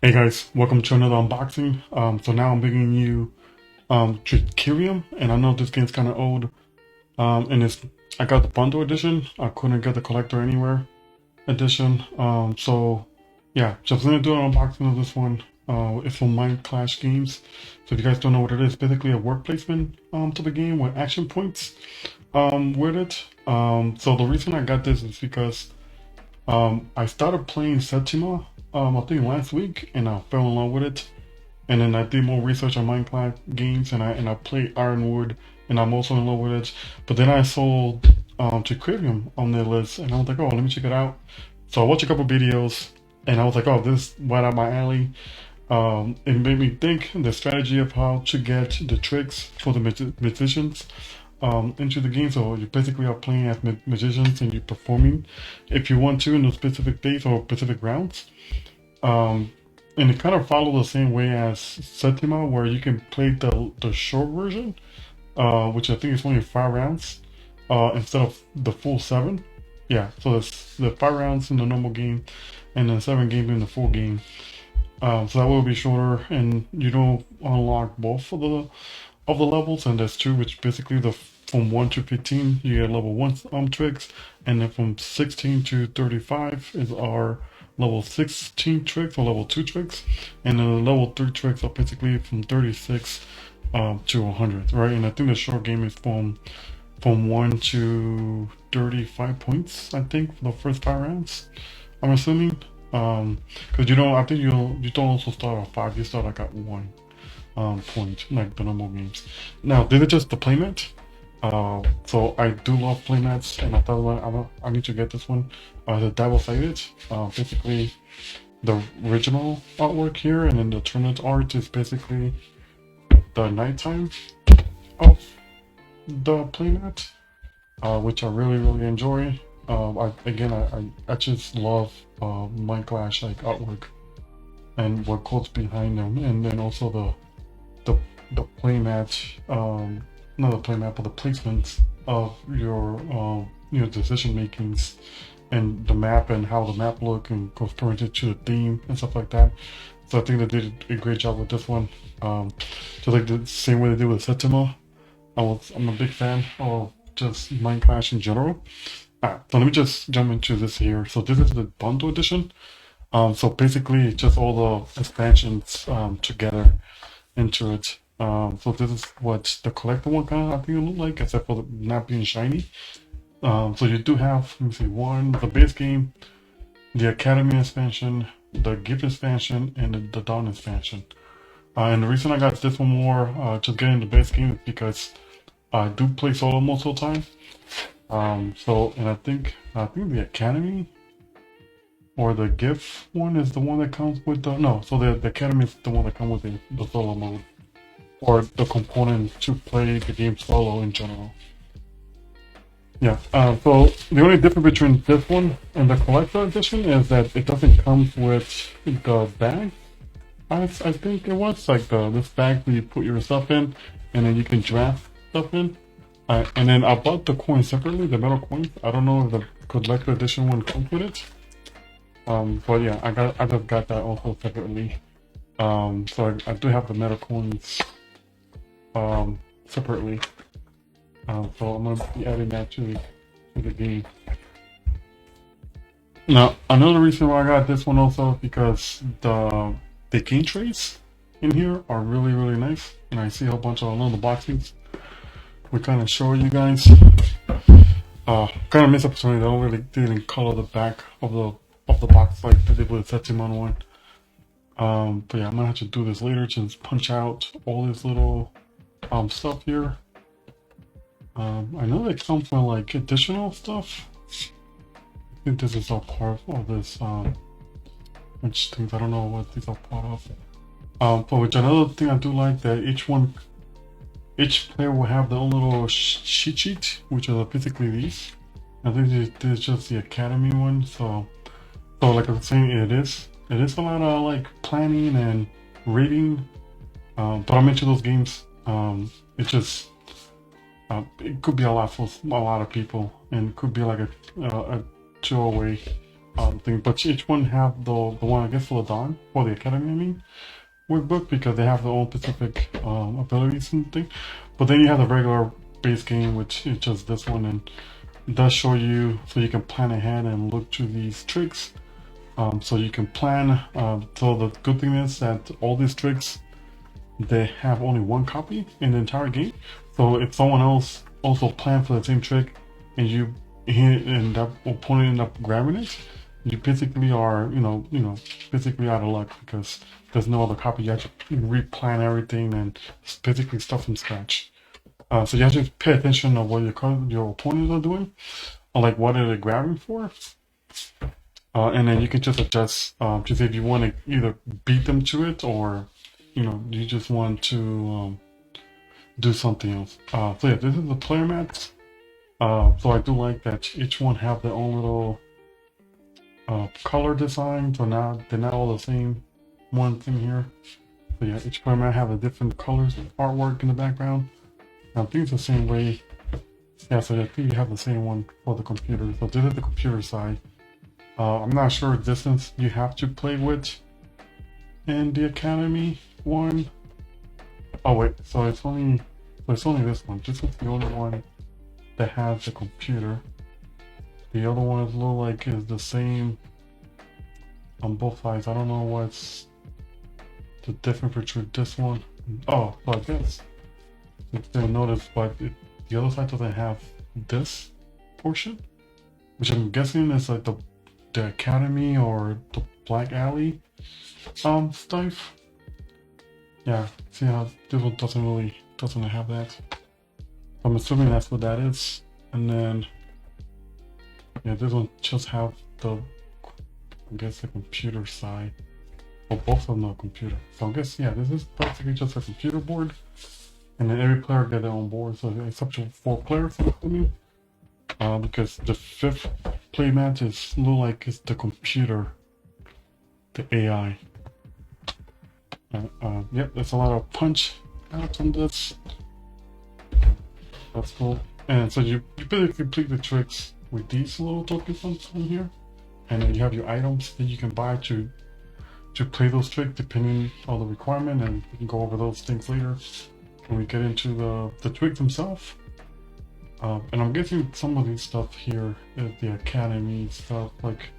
Hey guys, welcome to another unboxing. So now I'm bringing you Trickerion, and I know this game's kind of old. And I got the bundle edition. I couldn't get the collector anywhere edition. So yeah, just gonna do an unboxing of this one. It's from Mind Clash Games. So if you guys don't know what it is, basically a work placement to the game with action points with it. So the reason I got this is because I started playing Septima, I think last week, and I fell in love with it. And then I did more research on Minecraft games, and I played Ironwood, and I'm also in love with it. But then I saw Trickerion on their list, and I was like, oh, let me check it out. So I watched a couple videos, and I was like, oh, this is right up my alley. It made me think the strategy of how to get the tricks for the magicians into the game. So you basically are playing as magicians and you're performing if you want to in those specific days or specific rounds. Um, and it kind of follows the same way as Septima, where you can play the short version, which I think is only 5 rounds, instead of the full 7. Yeah, so it's the 5 rounds in the normal game, and then 7 games in the full game. So that will be shorter, and you don't unlock both of the levels, and there's two, which basically the from 1 to 15 you get level 1 tricks, and then from 16 to 35 is our level 16 tricks or level 2 tricks, and then the level 3 tricks are basically from 36 to 100, right? And I think the short game is from 1 to 35 points, I think, for the first 5 rounds, I'm assuming. Because you don't, I think you don't also start at 5, you start like at 1 point, like the normal games. Now, this is just the playmat. So I do love playmats, and I thought, well, I need to get this one. The double-sided. Basically, the original artwork here, and then the alternate art is basically the nighttime of the playmat, which I really enjoy. I just love Mind Clash like artwork and what goes behind them, and then also the playmat, not the playmat, but the placements of your decision makings and the map and how the map look and goes it to the theme and stuff like that. So I think they did a great job with this one. Just like the same way they did with Septima. I'm a big fan of just Mind Clash in general. Alright, so let me just jump into this here. So this is the bundle edition. So basically just all the expansions together into it. So this is what the collector one kind of I think it look like, except for not being shiny. So you do have, let me see, the base game, the Academy expansion, the Gift expansion, and the Dawn expansion. And the reason I got this one more, just getting the base game, is because I do play solo most of the time. And I think the Academy or the Gift one is the one that comes with the no. So the Academy is the one that comes with the solo mode, or the component to play the game solo in general. Yeah. So the only difference between this one and the collector edition is that it doesn't come with the bag. I think it was like this bag where you put your stuff in, and then you can draft stuff in. And then I bought the coins separately, the metal coins. I don't know if the collector edition one comes with it. But yeah, I just got that also separately. So I do have the metal coins separately. So I'm gonna be adding that to the game. Now another reason why I got this one also is because the game trays in here are really nice, and I see a bunch of little boxings. We kind of show you guys. Kind of missed opportunity. They don't really didn't color the back of the box like they did with the Setsimon one. But yeah, I'm gonna have to do this later to punch out all this little stuff here. I know they come from like additional stuff. I think this is all part of this. Which things I don't know what these are part of. But which another thing I do like that each player will have their own little cheat sheet, which are basically these. I think this is just the Academy one. So like I was saying, it is a lot of like planning and reading. But I'm into those games. It just it could be a lot for a lot of people, and it could be like a throwaway thing, but each one have the one I guess for the Dawn, for the Academy, I mean, workbook, because they have their own specific abilities and thing. But then you have the regular base game, which is just this one, and it does show you so you can plan ahead and look through these tricks. So you can plan. So the good thing is that all these tricks, they have only one copy in the entire game. So if someone else also planned for the same trick and you hit and that opponent end up grabbing it, you basically are, basically out of luck because there's no other copy. You have to replan everything and basically stuff from scratch. So you have to pay attention to what your opponents are doing, or like what are they grabbing for, and then you can just adjust. Just if you want to either beat them to it or, you just want to do something else. So yeah, this is the player mats. So I do like that each one have their own little color design. So now they're not all the same one thing here. So yeah, each player mat have a different colors artwork in the background. I think it's the same way. Yeah, so I think you have the same one for the computer. So this is the computer side. I'm not sure distance you have to play with in the Academy one. Oh wait, so it's only this one. This is the only one that has the computer. The other ones look like is the same on both sides. I don't know what's the difference between this one. Oh, so I guess if they notice, but the other side doesn't have this portion, which I'm guessing is like the Academy or the Black Alley stuff. Yeah, see how this one doesn't have that. I'm assuming that's what that is. And then yeah, this one just have the, I guess, the computer side. Well, both of them are computer. So I guess yeah, this is basically just a computer board. And then every player get their own board, so it's up to 4 players, I'm assuming. Because the 5th playmat is look like it's the computer, the AI. Yep, there's a lot of punch outs on this. That's cool. And so you basically complete the tricks with these little tokens on here, and then you have your items that you can buy to play those tricks depending on the requirement, and we can go over those things later when we get into the trick themselves. And I'm guessing some of these stuff here is the Academy stuff, like,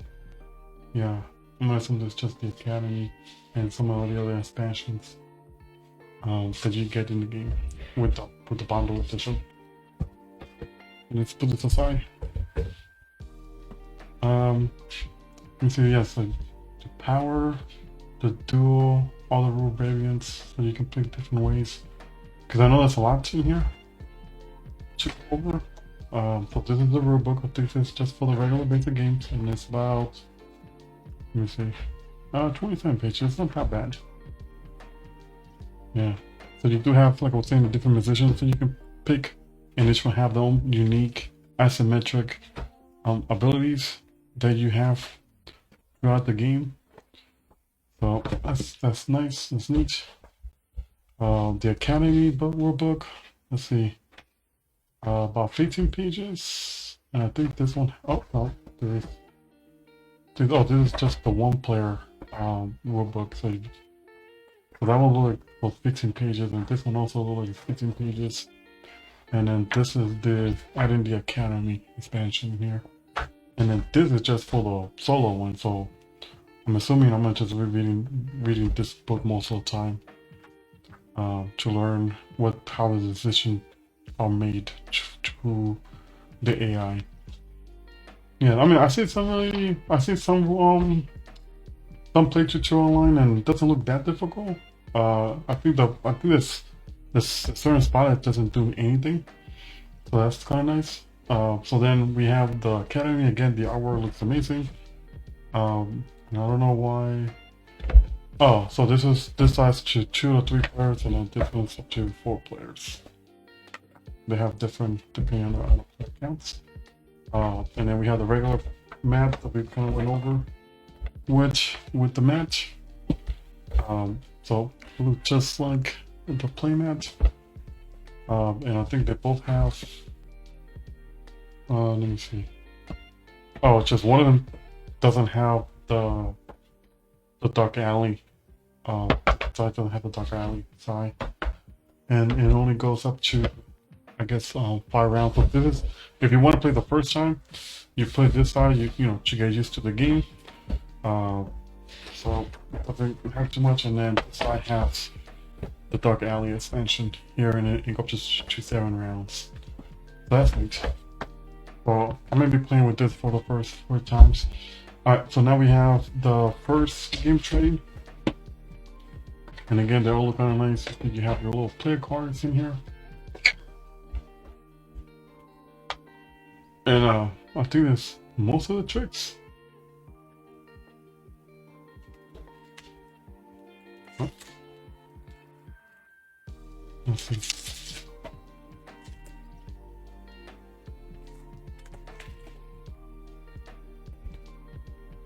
yeah, I'm gonna assume it's just the Academy and some of the other expansions that you get in the game with the bundle edition. And let's put this aside. You see, yes, like the power, the dual, all the rule variants, so you can play different ways. Because I know there's a lot in here to go over. So this is the rule book. I think this is just for the regular basic games, and it's about, let me see, 27 pages. It's not that bad. Yeah. So you do have, like I was saying, different musicians that you can pick, and each one have their own unique asymmetric abilities that you have throughout the game. So that's nice. That's neat. The Academy rule book. Let's see. About 15 pages, and I think this one. Oh no, this is just the one player rule book. So that one looked like 15 pages, and this one also looked like 15 pages. And then this is adding the Academy expansion here, and then this is just for the solo one. So I'm assuming I'm gonna just be reading this book most of the time to learn how the decision are made to the AI. Yeah, I mean, I see some play tutorial online, and it doesn't look that difficult. I think there's a certain spot that doesn't do anything, so that's kind of nice. So then we have the Academy again. The artwork looks amazing. And I don't know why. Oh, so this size to 2 or 3 players, and then this one's up to 4 players. They have different depending on the accounts. And then we have the regular mat that we kind of went over with the mat. So it looks just like the playmat. And I think they both have. Let me see. Oh, it's just one of them doesn't have the dark alley. Side doesn't have the dark alley side, and it only goes up to, I guess, 5 rounds. So this is, if you want to play the first time, you play this side. You know, to get used to the game. So it doesn't have too much, and then this side has the dark alley expansion here, and it goes up to 7 rounds. So that's neat. Well, I'm gonna be playing with this for the first 4 times. Alright, so now we have the first game trade. And again, they all look kind of nice. You have your little player cards in here. And I think that's most of the tricks. Oh. Let's see.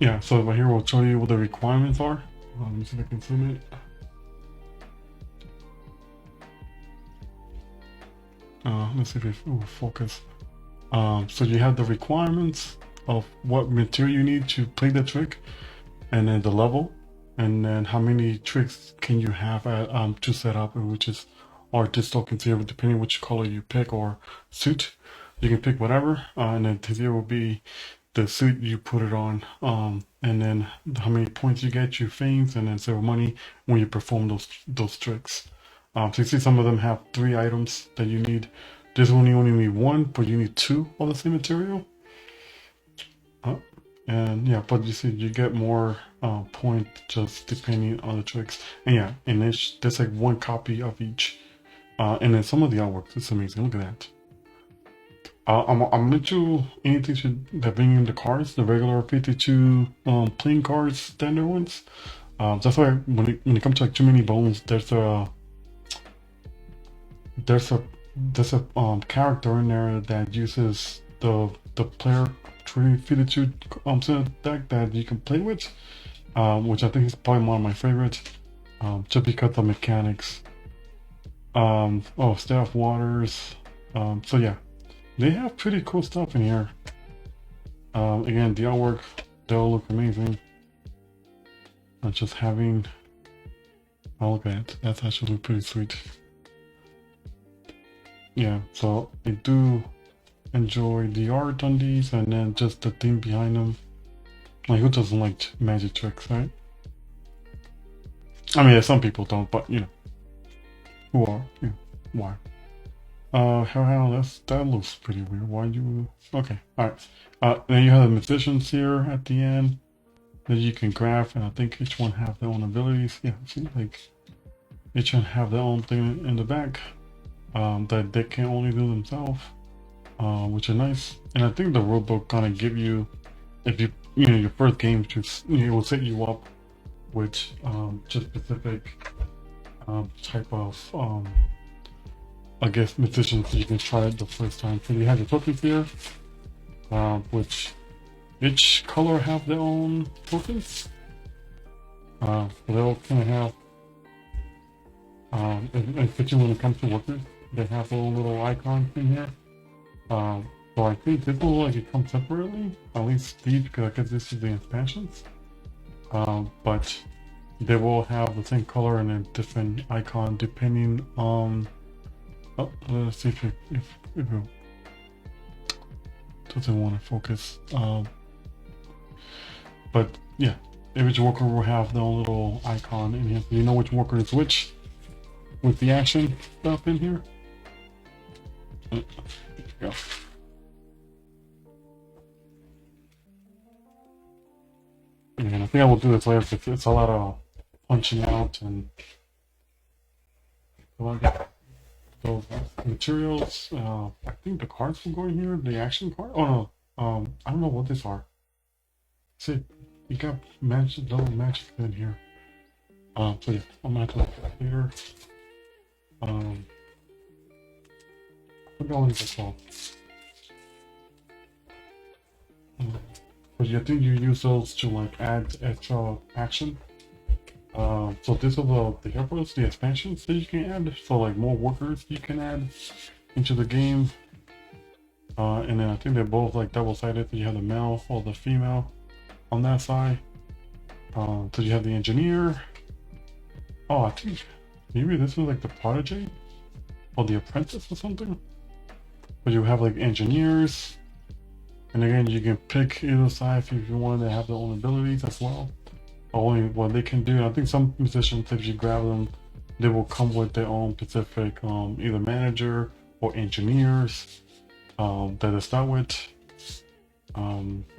Yeah, so right here we'll show you what the requirements are. Let me see if I can zoom it. Let's see if it will focus. So you have the requirements of what material you need to play the trick, and then the level, and then how many tricks can you have at, to set up, which is artist token 0, depending which color you pick or suit. You can pick whatever, and then 0 will be the suit you put it on, and then how many points you get, you feigns, and then 0 money when you perform those tricks. So you see some of them have 3 items that you need. This one you only need 1, but you need 2 of the same material. And yeah, but you see you get more points just depending on the tricks. And yeah, and there's like 1 copy of each. And then some of the artwork, it's amazing. Look at that. I'm into anything that bring in the cards, the regular 52 playing cards, standard ones. That's why when it comes to like too many bones, there's a character in there that uses the player 52 deck that you can play with, which I think is probably one of my favorites, just because of mechanics. Oh, Staff Waters. So yeah, they have pretty cool stuff in here. Again, the artwork, they all look amazing. Just having, oh, look at it, that's actually pretty sweet. Yeah, so I do enjoy the art on these, and then just the theme behind them. Like, who doesn't like magic tricks, right? I mean, some people don't, but you know, who are, you know, why? Hell, that looks pretty weird. Why you? Okay, all right. Then you have the musicians here at the end that you can grab, and I think each one have their own abilities. Yeah, see, like each one have their own thing in the back that they can only do themselves, which is nice. And I think the rulebook kind of give you, if you know your first game, just it will set you up with just specific type of I guess musicians you can try it the first time. So you have the tokens here, which each color have their own tokens. So they all kind of have, especially when it comes to workers, they have their own little icons in here. So I think this will like it comes separately, at least these, because I guess this is the expansions. But they will have the same color and a different icon depending on. Oh, let's see if it doesn't want to focus. But yeah, each worker will have their own little icon in here. So you know which worker is which with the action stuff in here. There you go. And I think I will do this later because it's a lot of punching out and those materials. I think the cards will go in here. The action card. Oh no. I don't know what these are. See, you got magic, double magic in here. So yeah, I'm gonna have to look at that later. I forgot what it's called. But yeah, I think you use those to like add extra action. So these are the helpers, the expansions that you can add. So like more workers you can add into the game. And then I think they're both like double-sided. So you have the male or the female. on that side. So you have the engineer. Oh, I think maybe this is like the protege or the apprentice or something. But you have like engineers, and again you can pick either side if you want to have their own abilities as well. Only what they can do. I think some musicians, if you grab them, they will come with their own specific either manager or engineers that they start with.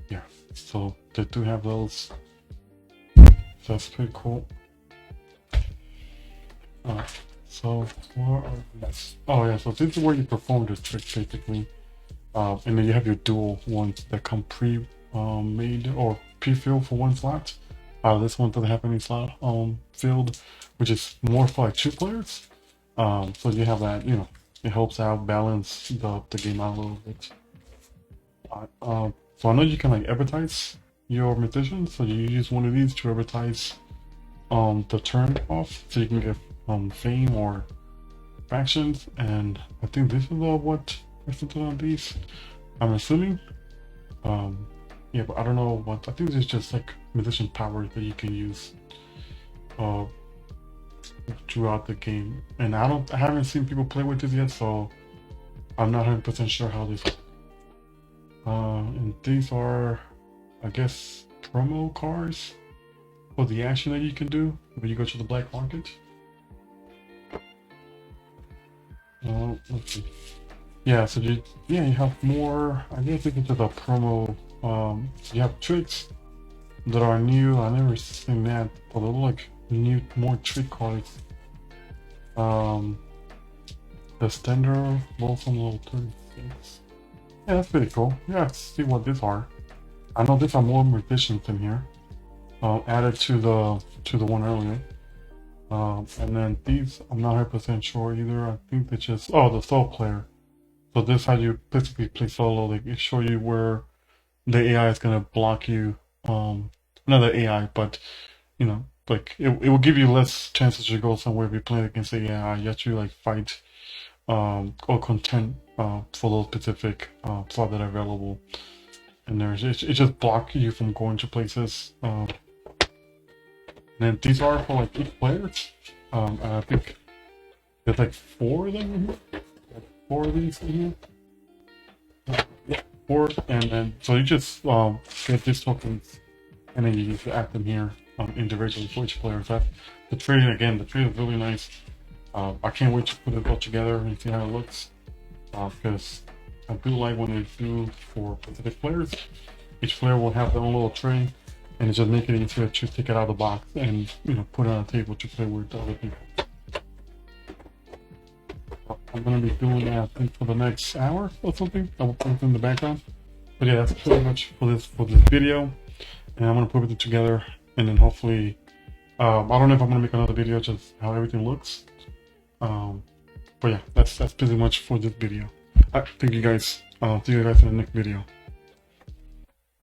Yeah, so they do have those. So that's pretty cool. So where are these? Oh yeah, so this is where you perform this trick basically. And then you have your dual ones that come pre-made or pre-filled for one slot. This one doesn't have any slot filled, which is more for like 2 players. So you have that, you know, it helps out balance the game out a little bit. So I know you can like advertise your musicians, so you use one of these to advertise the turn off, so you can get fame or factions. And I think this is what something on these, I'm assuming. Yeah, but I don't know what. I think this is just like musician power that you can use throughout the game. And I haven't seen people play with this yet, so I'm not 100% sure how this. And these are, I guess, promo cards for the action that you can do when you go to the black market. Let's see. Yeah, so you have more. I guess you can do the promo. You have tricks that are new. I never seen that, but they look like new, more trick cards. The standard both on level 36. Yeah, that's pretty cool. Yeah, let's see what these are. I know these are more magicians in here. Added to the one earlier. And then these, I'm not 100% sure either. I think they just the solo player. So this how you basically play solo. Like it show you where the AI is gonna block you. Not the AI, but you know, like it will give you less chances to go somewhere if you play against the AI. You actually like fight or contend for those specific slots that are available. And it just block you from going to places. And then these are for like 8 players. I think there's like 4 of them in here. 4 of these in here. Yeah, 4. And then so you just get these tokens, and then you just add them here individually for each player. So the trade is really nice. I can't wait to put it all together and see how it looks. Because I do like when they do for specific players. Each player will have their own little tray, and it just makes it easier to take it out of the box and put it on a table to play with other people. I'm gonna be doing that I think for the next hour or something. I will put it in the background. But yeah, that's pretty much for this video, and I'm gonna put it together, and then hopefully, I don't know if I'm gonna make another video just how everything looks. But yeah, that's pretty much for this video. Thank you guys. See you guys in the next video.